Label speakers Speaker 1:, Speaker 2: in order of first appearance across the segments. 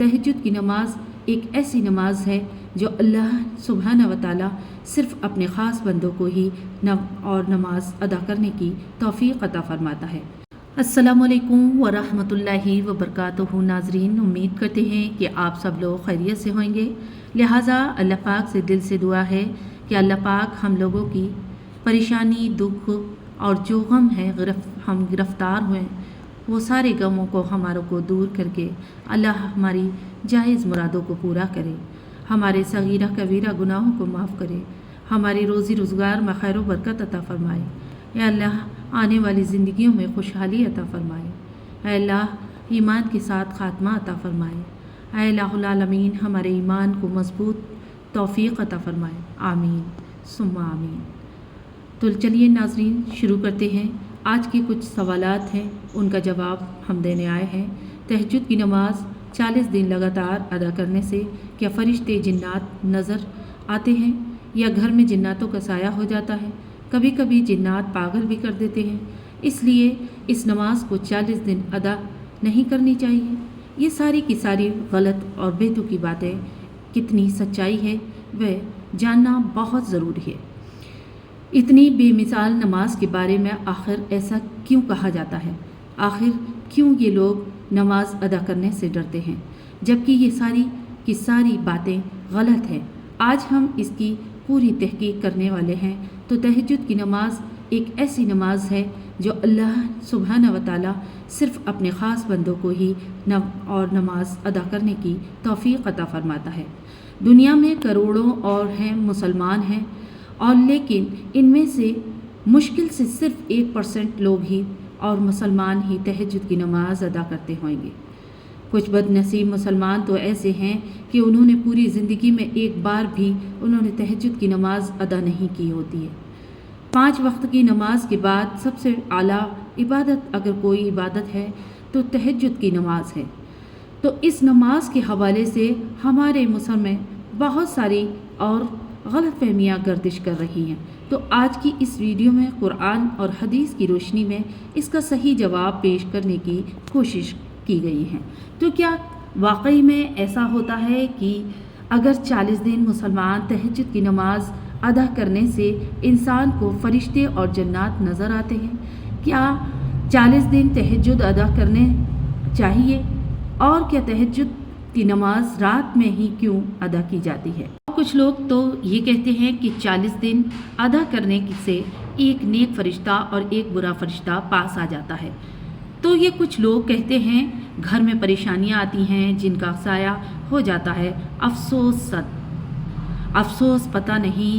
Speaker 1: تہجد کی نماز ایک ایسی نماز ہے جو اللہ سبحانہ و تعالی صرف اپنے خاص بندوں کو ہی نماز ادا کرنے کی توفیق عطا فرماتا ہے۔ السلام علیکم ورحمۃ اللہ وبرکاتہ۔ ناظرین، امید کرتے ہیں کہ آپ سب لوگ خیریت سے ہوئیں گے، لہٰذا اللہ پاک سے دل سے دعا ہے کہ اللہ پاک ہم لوگوں کی پریشانی، دکھ اور جو غم ہے ہم گرفتار ہوئے وہ سارے غموں کو ہماروں کو دور کر کے اللہ ہماری جائز مرادوں کو پورا کرے، ہمارے صغیرہ کبیرہ گناہوں کو معاف کرے، ہماری روزی روزگار میں خیر و برکت عطا فرمائے۔ اے اللہ، آنے والی زندگیوں میں خوشحالی عطا فرمائے۔ اے اللہ، ایمان کے ساتھ خاتمہ عطا فرمائے۔ اے الہ العالمین، ہمارے ایمان کو مضبوط توفیق عطا فرمائے۔ آمین ثم آمین۔ تو چلیے ناظرین، شروع کرتے ہیں۔ آج کے کچھ سوالات ہیں، ان کا جواب ہم دینے آئے ہیں۔ تہجد کی نماز 40 دن لگاتار ادا کرنے سے کیا فرشتے جنات نظر آتے ہیں یا گھر میں جناتوں کا سایہ ہو جاتا ہے؟ کبھی کبھی جنات پاگل بھی کر دیتے ہیں، اس لیے اس نماز کو 40 دن ادا نہیں کرنی چاہیے۔ یہ ساری کی ساری غلط اور بے تکی باتیں کتنی سچائی ہے وہ جاننا بہت ضروری ہے۔ اتنی بے مثال نماز کے بارے میں آخر ایسا کیوں کہا جاتا ہے؟ آخر کیوں یہ لوگ نماز ادا کرنے سے ڈرتے ہیں جبکہ یہ ساری کی ساری باتیں غلط ہیں؟ آج ہم اس کی پوری تحقیق کرنے والے ہیں۔ تو تہجد کی نماز ایک ایسی نماز ہے جو اللہ سبحانہ و تعالی صرف اپنے خاص بندوں کو ہی نماز ادا کرنے کی توفیق عطا فرماتا ہے۔ دنیا میں کروڑوں اور ہیں مسلمان ہیں، اور لیکن ان میں سے مشکل سے صرف 1% لوگ ہی اور مسلمان ہی تہجد کی نماز ادا کرتے ہوئیں گے۔ کچھ بد نصیب مسلمان تو ایسے ہیں کہ انہوں نے پوری زندگی میں ایک بار بھی انہوں نے تہجد کی نماز ادا نہیں کی ہوتی ہے۔ 5 وقت کی نماز کے بعد سب سے اعلیٰ عبادت اگر کوئی عبادت ہے تو تہجد کی نماز ہے۔ تو اس نماز کے حوالے سے ہمارے مصر میں بہت ساری اور غلط فہمیاں گردش کر رہی ہیں۔ تو آج کی اس ویڈیو میں قرآن اور حدیث کی روشنی میں اس کا صحیح جواب پیش کرنے کی کوشش کی گئی ہے۔ تو کیا واقعی میں ایسا ہوتا ہے کہ اگر 40 دن مسلمان تہجد کی نماز ادا کرنے سے انسان کو فرشتے اور جنات نظر آتے ہیں؟ کیا 40 دن تہجد ادا کرنے چاہیے؟ اور کیا تہجد کی نماز رات میں ہی کیوں ادا کی جاتی ہے؟ کچھ لوگ تو یہ کہتے ہیں کہ 40 دن ادا کرنے سے ایک نیک فرشتہ اور ایک برا فرشتہ پاس آ جاتا ہے۔ تو یہ کچھ لوگ کہتے ہیں گھر میں پریشانیاں آتی ہیں جن کا سایہ ہو جاتا ہے۔ افسوس پتہ نہیں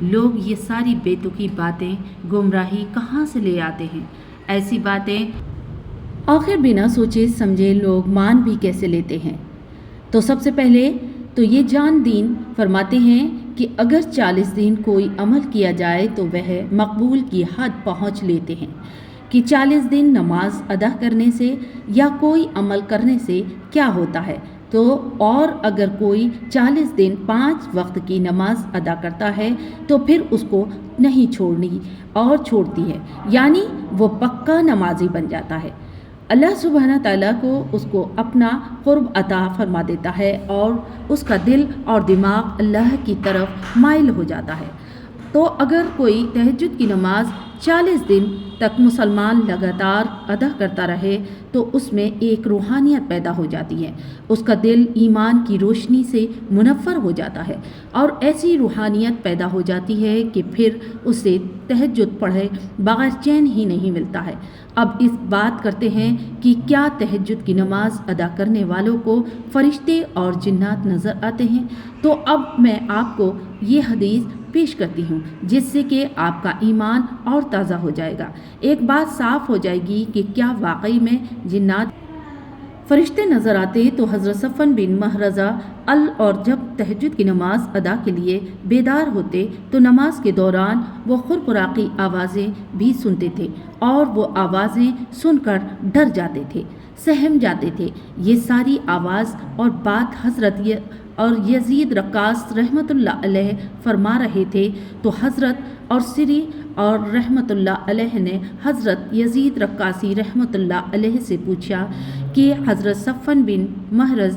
Speaker 1: لوگ یہ ساری بے تکی باتیں گمراہی کہاں سے لے آتے ہیں۔ ایسی باتیں آخر بنا سوچے سمجھے لوگ مان بھی کیسے لیتے ہیں؟ تو سب سے پہلے تو یہ جان دین فرماتے ہیں کہ اگر 40 دن کوئی عمل کیا جائے تو وہ مقبول کی حد پہنچ لیتے ہیں کہ 40 دن نماز ادا کرنے سے یا کوئی عمل کرنے سے کیا ہوتا ہے۔ تو اور اگر کوئی 40 دن 5 وقت کی نماز ادا کرتا ہے تو پھر اس کو نہیں چھوڑنی اور چھوڑتی ہے، یعنی وہ پکا نمازی بن جاتا ہے۔ اللہ سبحانہ تعالیٰ اس کو اپنا قرب عطا فرما دیتا ہے اور اس کا دل اور دماغ اللہ کی طرف مائل ہو جاتا ہے۔ تو اگر کوئی تہجد کی نماز 40 دن تک مسلمان لگاتار ادا کرتا رہے تو اس میں ایک روحانیت پیدا ہو جاتی ہے، اس کا دل ایمان کی روشنی سے منور ہو جاتا ہے اور ایسی روحانیت پیدا ہو جاتی ہے کہ پھر اسے تہجد پڑھے بغیر چین ہی نہیں ملتا ہے۔ اب اس بات کرتے ہیں کہ کیا تہجد کی نماز ادا کرنے والوں کو فرشتے اور جنات نظر آتے ہیں؟ تو اب میں آپ کو یہ حدیث پیش کرتی ہوں جس سے کہ آپ کا ایمان اور تازہ ہو جائے گا۔ ایک بات صاف ہو جائے گی کہ کیا واقعی میں جنات فرشتے نظر آتے؟ تو حضرت صفوان بن محرزہ اور جب تہجد کی نماز ادا کے لیے بیدار ہوتے تو نماز کے دوران وہ خرقراقی آوازیں بھی سنتے تھے اور وہ آوازیں سن کر ڈر جاتے تھے، سہم جاتے تھے۔ یہ ساری آواز اور بات حضرت اور یزید رقاص رحمۃ اللہ علیہ فرما رہے تھے۔ تو حضرت اور سری اور رحمۃ اللہ علیہ نے حضرت یزید رقاصی رحمۃ اللہ علیہ سے پوچھا کہ حضرت صفوان بن محرز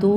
Speaker 1: 2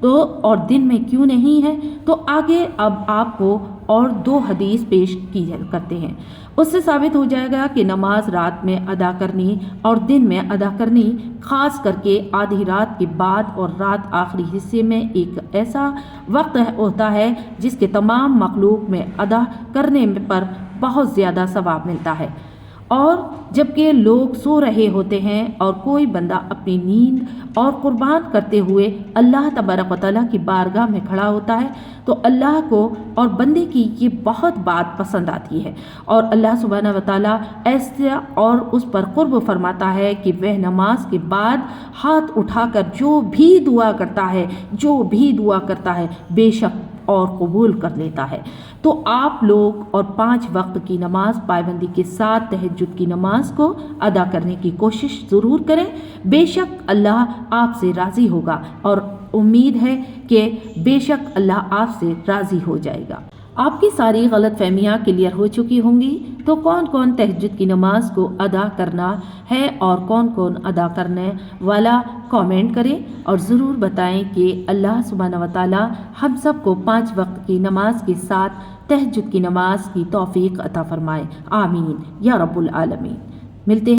Speaker 1: تو اور دن میں کیوں نہیں ہے؟ تو آگے اب آپ کو اور 2 حدیث پیش کی کرتے ہیں۔ اس سے ثابت ہو جائے گا کہ نماز رات میں ادا کرنی اور دن میں ادا کرنی، خاص کر کے آدھی رات کے بعد اور رات آخری حصے میں، ایک ایسا وقت ہوتا ہے جس کے تمام مخلوق میں ادا کرنے پر بہت زیادہ ثواب ملتا ہے، اور جبکہ لوگ سو رہے ہوتے ہیں اور کوئی بندہ اپنی نیند اور قربان کرتے ہوئے اللہ تبارک و تعالیٰ کی بارگاہ میں کھڑا ہوتا ہے، تو اللہ کو اور بندے کی یہ بہت بات پسند آتی ہے، اور اللہ سبحانہ و تعالیٰ ایسا اور اس پر قرب فرماتا ہے کہ وہ نماز کے بعد ہاتھ اٹھا کر جو بھی دعا کرتا ہے بے شک اور قبول کر لیتا ہے۔ تو آپ لوگ اور 5 وقت کی نماز پابندی کے ساتھ تہجد کی نماز کو ادا کرنے کی کوشش ضرور کریں، بے شک اللہ آپ سے راضی ہوگا، اور امید ہے کہ بے شک اللہ آپ سے راضی ہو جائے گا۔ آپ کی ساری غلط فہمیاں کلیئر ہو چکی ہوں گی، تو کون کون تہجد کی نماز کو ادا کرنا ہے اور کون کون ادا کرنے والا کامنٹ کریں اور ضرور بتائیں کہ اللہ سبحانہ و تعالی ہم سب کو 5 وقت کی نماز کے ساتھ تہجد کی نماز کی توفیق عطا فرمائے، آمین یا رب العالمین۔ ملتے ہیں